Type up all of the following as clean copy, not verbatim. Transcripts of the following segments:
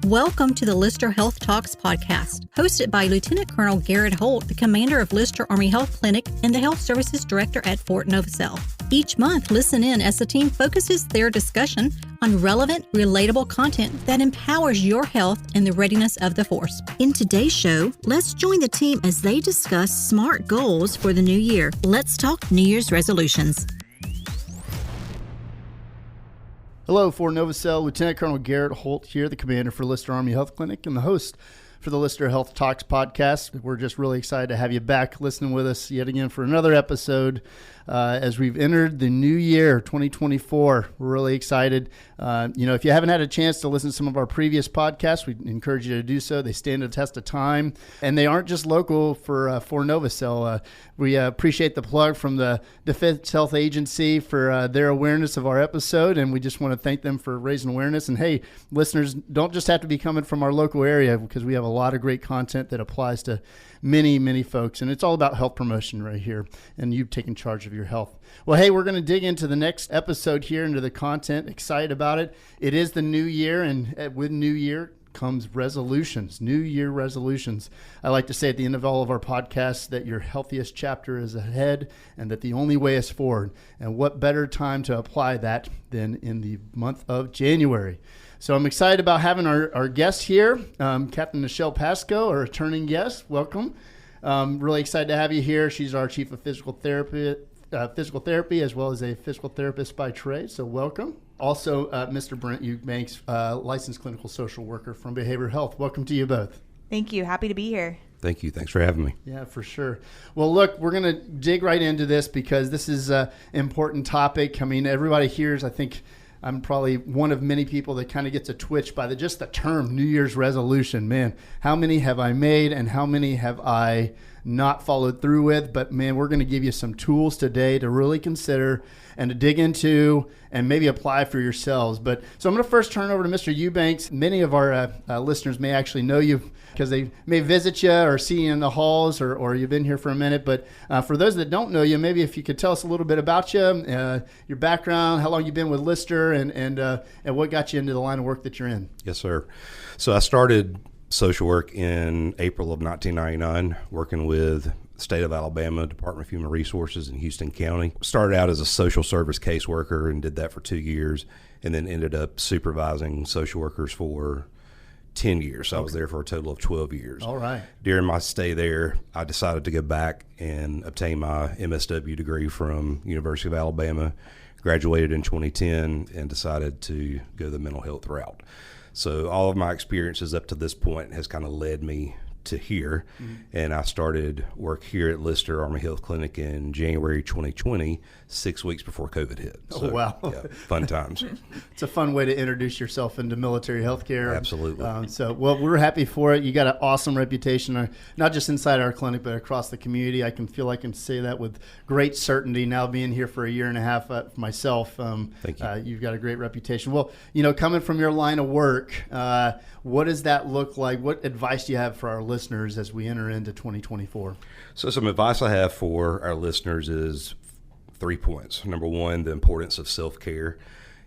Welcome to the Lyster Health Talks Podcast, hosted by Lieutenant Colonel Garrett Holt, the commander of Lyster Army Health Clinic and the Health Services Director at Fort Novacell. Each month, listen in as the team focuses their discussion on relevant, relatable content that empowers your health and the readiness of the force. In today's show, let's join the team as they discuss SMART goals for the new year. Let's talk New Year's resolutions. Hello, Fort Novacell, Lieutenant Colonel Garrett Holt here, the commander for Lyster Army Health Clinic and the host for the Lyster Health Talks Podcast. We're just really excited to have you back listening with us yet again for another episode as we've entered the new year, 2024. We're really excited. If you haven't had a chance to listen to some of our previous podcasts, we encourage you to do so. They stand the test of time, and they aren't just local for Fort Novacell. We appreciate the plug from the Defense Health Agency for their awareness of our episode, and we just want to thank them for raising awareness. And hey, listeners, don't just have to be coming from our local area, because we have a lot of great content that applies to many, many folks, and it's all about health promotion right here, and you taking charge of your health. Well, hey, we're going to dig into the next episode here, into the content. Excited about it. It is the new year, and with new year comes resolutions, New Year resolutions. I like to say at the end of all of our podcasts that your healthiest chapter is ahead and that the only way is forward. And what better time to apply that than in the month of January? So I'm excited about having our guest here, Captain Nichelle Pascoe, our returning guest. Welcome. Really excited to have you here. She's our chief of physical therapy, as well as a physical therapist by trade. So welcome. Also, Mr. Brent Eubanks, licensed clinical social worker from Behavioral Health. Welcome to you both. Thank you. Happy to be here. Thank you. Thanks for having me. Yeah, for sure. Well, look, we're going to dig right into this because this is an important topic. I mean, everybody hears, I think, I'm probably one of many people that kind of gets a twitch by just the term New Year's resolution. Man, how many have I made and how many have I not followed through with? But man, we're going to give you some tools today to really consider and to dig into and maybe apply for yourselves. But so I'm going to first turn over to Mr. Eubanks. Many of our listeners may actually know you because they may visit you or see you in the halls or you've been here for a minute. But for those that don't know you, maybe if you could tell us a little bit about you, your background, how long you've been with Lyster, and what got you into the line of work that you're in. Yes, sir. So I started social work in April of 1999, working with State of Alabama Department of Human Resources in Houston County. Started out as a social service caseworker and did that for 2 years, and then ended up supervising social workers for 10 years. So I was there for a total of 12 years. All right. During my stay there, I decided to go back and obtain my MSW degree from University of Alabama, graduated in 2010, and decided to go the mental health route. So all of my experiences up to this point has kind of led me to here. Mm-hmm. And I started work here at Lyster Army Health Clinic in January 2020, 6 weeks before COVID hit. So, oh, wow. Yeah, fun times. It's a fun way to introduce yourself into military healthcare. Absolutely. Well, we're happy for it. You got an awesome reputation, not just inside our clinic, but across the community. I can feel I can say that with great certainty now being here for a year and a half myself. Thank you. You've got a great reputation. Well, coming from your line of work, what does that look like? What advice do you have for our listeners as we enter into 2024? So some advice I have for our listeners is 3 points. Number one, the importance of self-care.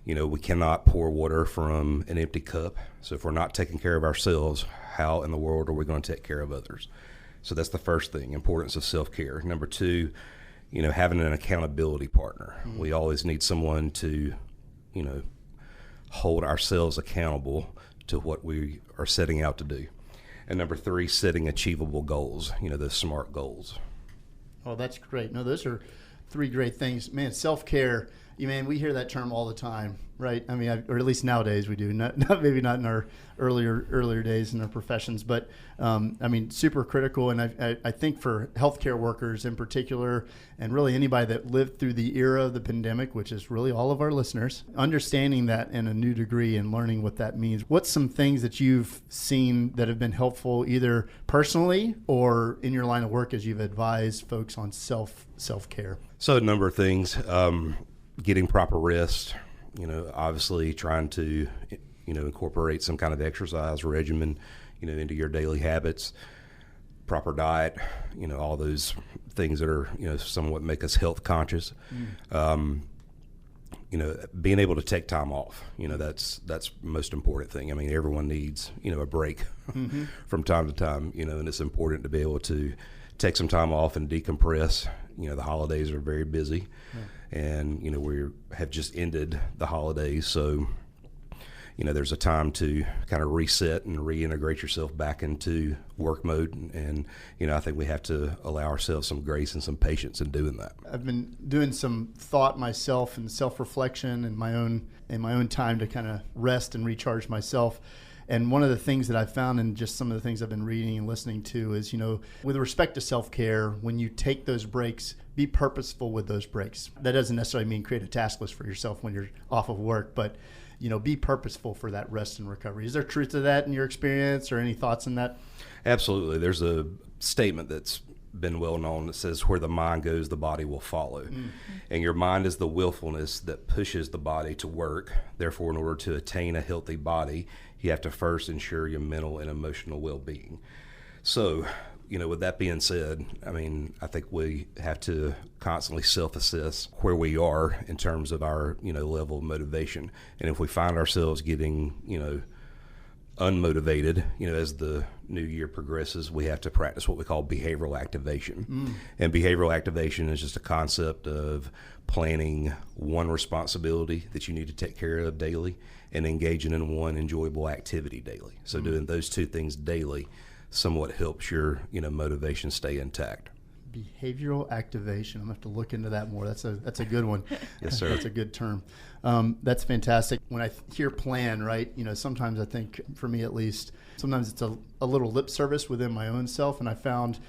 We cannot pour water from an empty cup. So if we're not taking care of ourselves, how in the world are we going to take care of others? So that's the first thing, importance of self-care. Number two, having an accountability partner. Mm-hmm. We always need someone to, hold ourselves accountable to what we are setting out to do. And number three, setting achievable goals, the SMART goals. Oh, that's great. No, those are 3 great things. Man, self-care, we hear that term all the time, right? I mean, or at least nowadays we do, not maybe not in our earlier days in our professions, but super critical. And I think for healthcare workers in particular, and really anybody that lived through the era of the pandemic, which is really all of our listeners, understanding that in a new degree and learning what that means. What's some things that you've seen that have been helpful either personally or in your line of work as you've advised folks on self-care? So a number of things, getting proper rest, obviously trying to, incorporate some kind of exercise regimen, into your daily habits, proper diet, all those things that are, somewhat make us health conscious. being able to take time off, that's the most important thing. I mean, everyone needs, a break from time to time, and it's important to be able to take some time off and decompress. The holidays are very busy, and, we have just ended the holidays. So, there's a time to kind of reset and reintegrate yourself back into work mode. And, I think we have to allow ourselves some grace and some patience in doing that. I've been doing some thought myself and self-reflection in my own time to kind of rest and recharge myself. And one of the things that I've found in just some of the things I've been reading and listening to is, with respect to self-care, when you take those breaks, be purposeful with those breaks. That doesn't necessarily mean create a task list for yourself when you're off of work, but be purposeful for that rest and recovery. Is there truth to that in your experience, or any thoughts on that? Absolutely. There's a statement that's been well known that says, where the mind goes, the body will follow. And your mind is the willfulness that pushes the body to work. Therefore, in order to attain a healthy body, you have to first ensure your mental and emotional well-being. So, with that being said, I think we have to constantly self-assess where we are in terms of our, level of motivation. And if we find ourselves getting, unmotivated, as the new year progresses, we have to practice what we call behavioral activation. And behavioral activation is just a concept of planning one responsibility that you need to take care of daily and engaging in one enjoyable activity daily. So doing those two things daily somewhat helps your motivation stay intact. Behavioral activation. I'm going to have to look into that more. That's a good one. Yes, sir. That's a good term. That's fantastic. When I hear plan, right, sometimes I think, for me at least, sometimes it's a little lip service within my own self. And I found,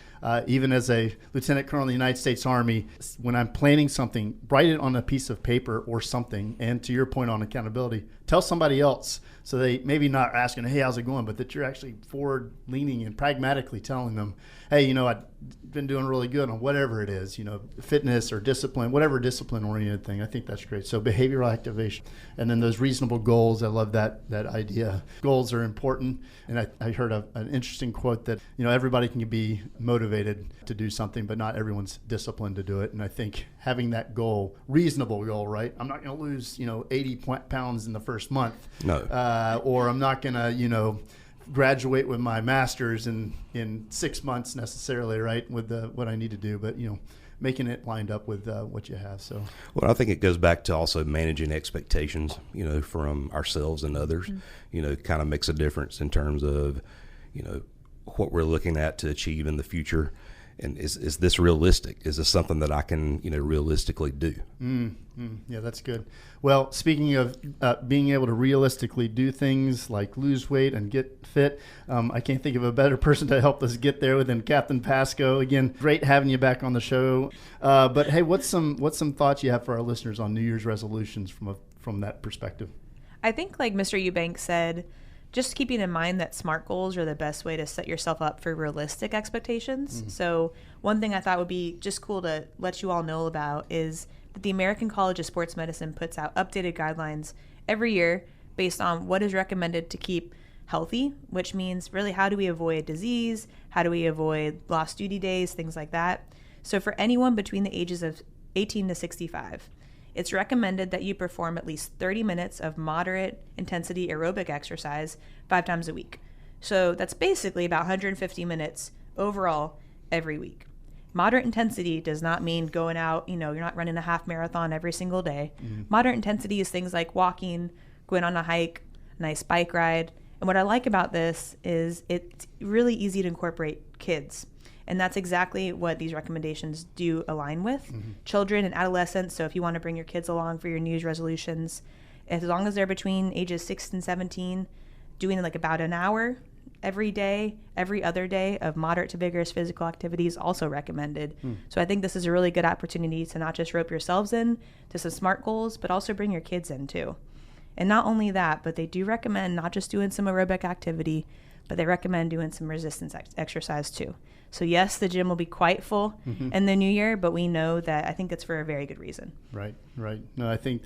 even as a lieutenant colonel in the United States Army, when I'm planning something, write it on a piece of paper or something. And to your point on accountability, tell somebody else, so they maybe not asking, hey, how's it going, but that you're actually forward leaning and pragmatically telling them, hey, I've been doing really good on whatever it is, fitness or discipline, whatever discipline oriented thing. I think that's great. So behavioral activation, and then those reasonable goals. I love that idea. Goals are important. And I heard an interesting quote that, everybody can be motivated to do something, but not everyone's disciplined to do it. And I think having that goal, reasonable goal, right? I'm not going to lose, 80 pounds in the first month. No. Or I'm not going to, graduate with my master's in 6 months necessarily, right, with what I need to do, but making it lined up with what you have. So, well, I think it goes back to also managing expectations, from ourselves and others. Kind of makes a difference in terms of, what we're looking at to achieve in the future. And is this realistic? Is this something that I can, realistically do? Yeah, that's good. Well, speaking of being able to realistically do things like lose weight and get fit, I can't think of a better person to help us get there than Captain Pascoe. Again, great having you back on the show. But hey, what's some thoughts you have for our listeners on New Year's resolutions from that perspective? I think, like Mr. Eubanks said, just keeping in mind that SMART goals are the best way to set yourself up for realistic expectations. So one thing I thought would be just cool to let you all know about is that the American College of Sports Medicine puts out updated guidelines every year based on what is recommended to keep healthy, which means really how do we avoid disease, how do we avoid lost duty days, things like that. So for anyone between the ages of 18 to 65, it's recommended that you perform at least 30 minutes of moderate intensity aerobic exercise 5 times a week. So that's basically about 150 minutes overall every week. Moderate intensity does not mean going out, you're not running a half marathon every single day. Moderate intensity is things like walking, going on a hike, a nice bike ride. And what I like about this is it's really easy to incorporate kids. And that's exactly what these recommendations do align with. Children and adolescents, so if you want to bring your kids along for your New Year's resolutions, as long as they're between ages 6 and 17, doing like about an hour every day, every other day of moderate to vigorous physical activity is also recommended. So I think this is a really good opportunity to not just rope yourselves in to some SMART goals, but also bring your kids in too. And not only that, but they do recommend not just doing some aerobic activity, but they recommend doing some resistance exercise too. So yes, the gym will be quite full in the new year, but we know that I think it's for a very good reason. Right. No, I think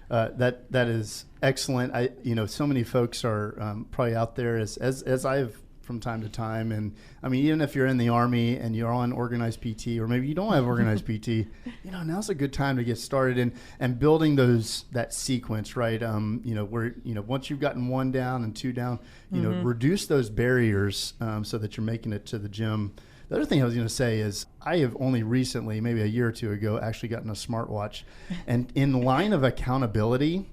that is excellent. So many folks are probably out there as I've from time to time. And I mean, even if you're in the Army and you're on organized PT, or maybe you don't have organized PT, now's a good time to get started and building that sequence, right? Where, once you've gotten 1 down and 2 down, reduce those barriers so that you're making it to the gym. The other thing I was going to say is I have only recently, maybe a year or 2 ago, actually gotten a smartwatch. And in line of accountability,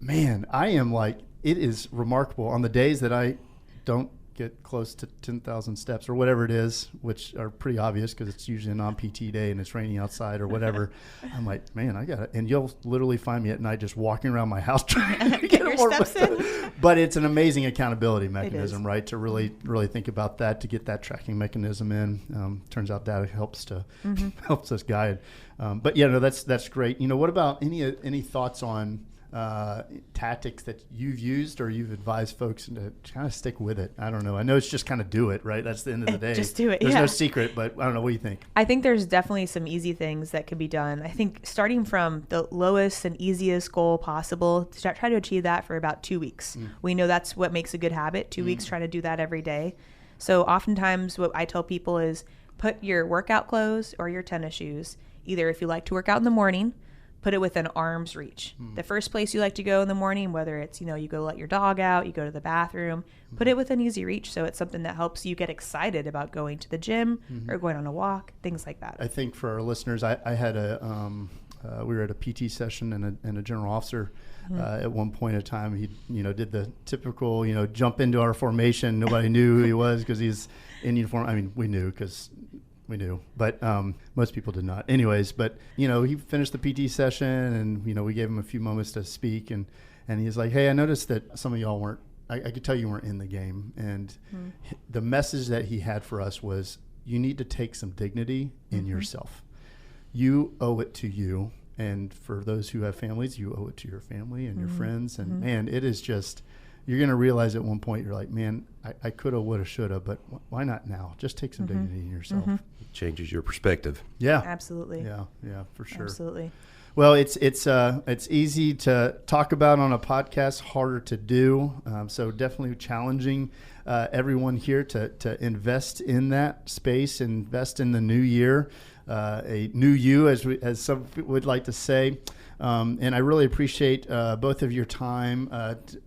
man, I am like, it is remarkable on the days that I don't get close to 10,000 steps or whatever it is, which are pretty obvious because it's usually a non-PT day and it's raining outside or whatever. I'm like, man, I got it. And you'll literally find me at night just walking around my house trying to get your steps in. But it's an amazing accountability mechanism, right? To really think about that, to get that tracking mechanism in. Turns out data helps us guide. But yeah, no, that's great. What about any thoughts on tactics that you've used or you've advised folks to kind of stick with it? I don't know. I know it's just kind of do it, right? That's the end of the day. Just do it. There's no secret, but I don't know. What do you think? I think there's definitely some easy things that could be done. I think starting from the lowest and easiest goal possible, try to achieve that for about 2 weeks. We know that's what makes a good habit. 2 weeks, try to do that every day. So oftentimes what I tell people is put your workout clothes or your tennis shoes, either if you like to work out in the morning, put it within arm's reach. The first place you like to go in the morning, whether it's, you go let your dog out, you go to the bathroom, put it within easy reach. So it's something that helps you get excited about going to the gym or going on a walk, things like that. I think for our listeners, I had we were at a PT session and a general officer at one point in time. He, did the typical, jump into our formation. Nobody knew who he was because he's in uniform. I mean, we knew because we knew, but most people did not. Anyways, but he finished the PT session, and we gave him a few moments to speak, and he's like, "Hey, I noticed that some of y'all weren't. I could tell you weren't in the game." And the message that he had for us was, "You need to take some dignity in yourself. You owe it to you, and for those who have families, you owe it to your family and your friends. And man, it is just." You're going to realize at one point, you're like, man, I coulda, woulda, shoulda, but why not now? Just take some dignity in yourself. It changes your perspective. Yeah. Absolutely. Yeah, for sure. Absolutely. Well, it's easy to talk about on a podcast, harder to do. So definitely challenging everyone here to invest in that space, invest in the new year, a new you, as some would like to say. And I really appreciate both of your time,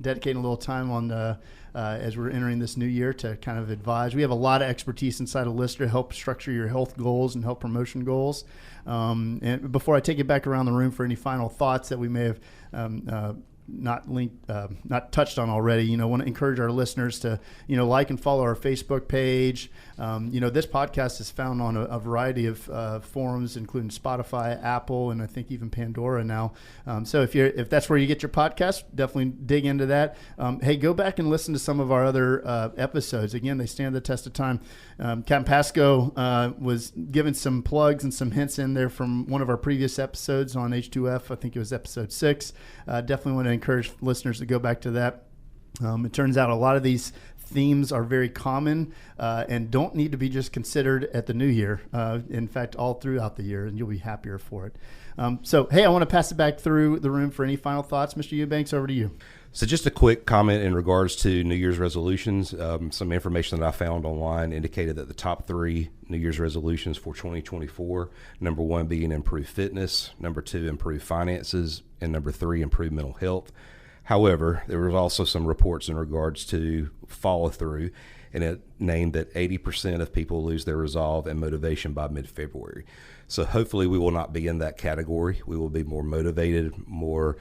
dedicating a little time on as we're entering this new year to kind of advise. We have a lot of expertise inside of Lyster to help structure your health goals and health promotion goals. And before I take it back around the room for any final thoughts that we may have not touched on already, want to encourage our listeners to, like and follow our Facebook page. This podcast is found on a variety of forums, including Spotify, Apple, and I think even Pandora now. So if that's where you get your podcast, definitely dig into that. Hey, go back and listen to some of our other episodes. Again, they stand the test of time. Capt. Pascoe was given some plugs and some hints in there from one of our previous episodes on H2F. I think it was episode 6. Definitely want to encourage listeners to go back to that. It turns out a lot of these themes are very common and don't need to be just considered at the new year. In fact, all throughout the year, and you'll be happier for it. So, hey, I want to pass it back through the room for any final thoughts. Mr. Eubanks, over to you. So just a quick comment in regards to New Year's resolutions. Some information that I found online indicated that the top 3 New Year's resolutions for 2024, number 1 being improve fitness, number 2, improve finances, and number 3, improve mental health. However, there was also some reports in regards to follow through, and it named that 80% of people lose their resolve and motivation by mid-February. So hopefully we will not be in that category. We will be more motivated, more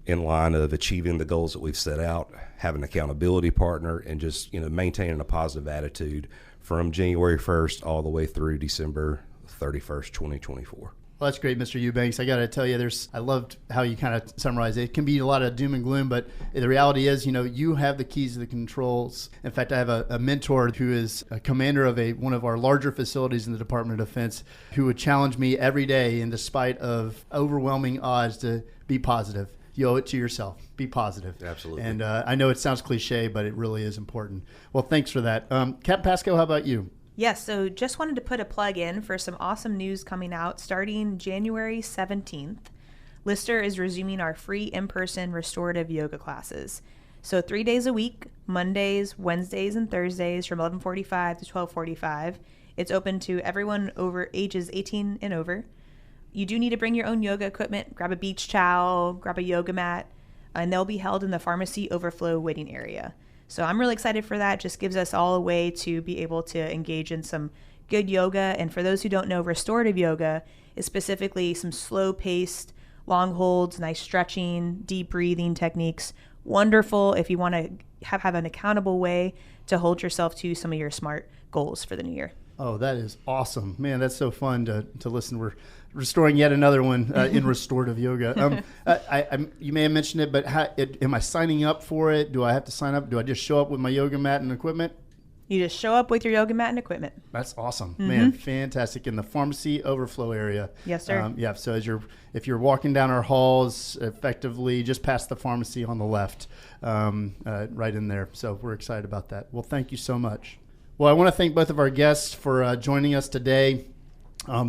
in line of achieving the goals that we've set out, have an accountability partner, and just maintaining a positive attitude from January 1st all the way through December 31st, 2024. Well, that's great, Mr. Eubanks. I got to tell you, I loved how you kind of summarized it. It can be a lot of doom and gloom, but the reality is, you have the keys to the controls. In fact, I have a mentor who is a commander of one of our larger facilities in the Department of Defense who would challenge me every day, and despite of overwhelming odds, to be positive. You owe it to yourself. Be positive. Absolutely. And I know it sounds cliche, but it really is important. Well, thanks for that. Capt. Pascoe, how about you? Yes, so just wanted to put a plug in for some awesome news coming out starting January 17th. Lyster is resuming our free in-person restorative yoga classes. So 3 days a week, Mondays, Wednesdays, and Thursdays from 11:45 to 12:45. It's open to everyone over ages 18 and over. You do need to bring your own yoga equipment, grab a beach towel, grab a yoga mat, and they'll be held in the pharmacy overflow waiting area. So I'm really excited for that. Just gives us all a way to be able to engage in some good yoga. And for those who don't know, restorative yoga is specifically some slow-paced, long holds, nice stretching, deep breathing techniques. Wonderful if you want to have an accountable way to hold yourself to some of your SMART goals for the new year. Oh, that is awesome. Man, that's so fun to listen. We're restoring yet another one in restorative yoga. You may have mentioned it, but am I signing up for it? Do I have to sign up? Do I just show up with my yoga mat and equipment? You just show up with your yoga mat and equipment. That's awesome. Man, fantastic. In the pharmacy overflow area. Yes, sir. So if you're walking down our halls, effectively just past the pharmacy on the left, right in there. So we're excited about that. Well, thank you so much. Well, I want to thank both of our guests for joining us today.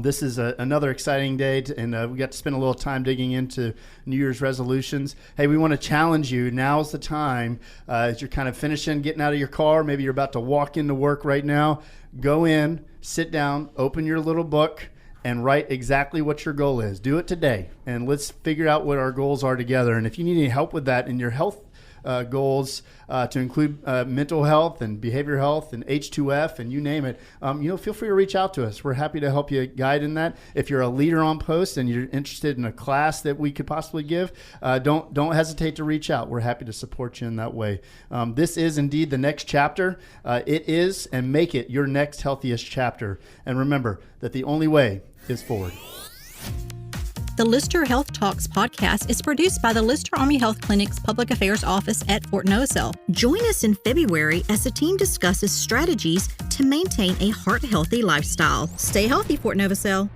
This is another exciting day, and we got to spend a little time digging into New Year's resolutions. Hey, we want to challenge you. Now's the time as you're kind of finishing, getting out of your car. Maybe you're about to walk into work right now. Go in, sit down, open your little book, and write exactly what your goal is. Do it today, and let's figure out what our goals are together. And if you need any help with that in your health goals, to include mental health and behavioral health and H2F and you name it, feel free to reach out to us. We're happy to help you guide in that. If you're a leader on post and you're interested in a class that we could possibly give, don't hesitate to reach out. We're happy to support you in that way. This is indeed the next chapter. It is, and make it your next healthiest chapter. And remember that the only way is forward. The Lyster Health Talks podcast is produced by the Lyster Army Health Clinic's Public Affairs Office at Fort Novosel. Join us in February as the team discusses strategies to maintain a heart-healthy lifestyle. Stay healthy, Fort Novosel.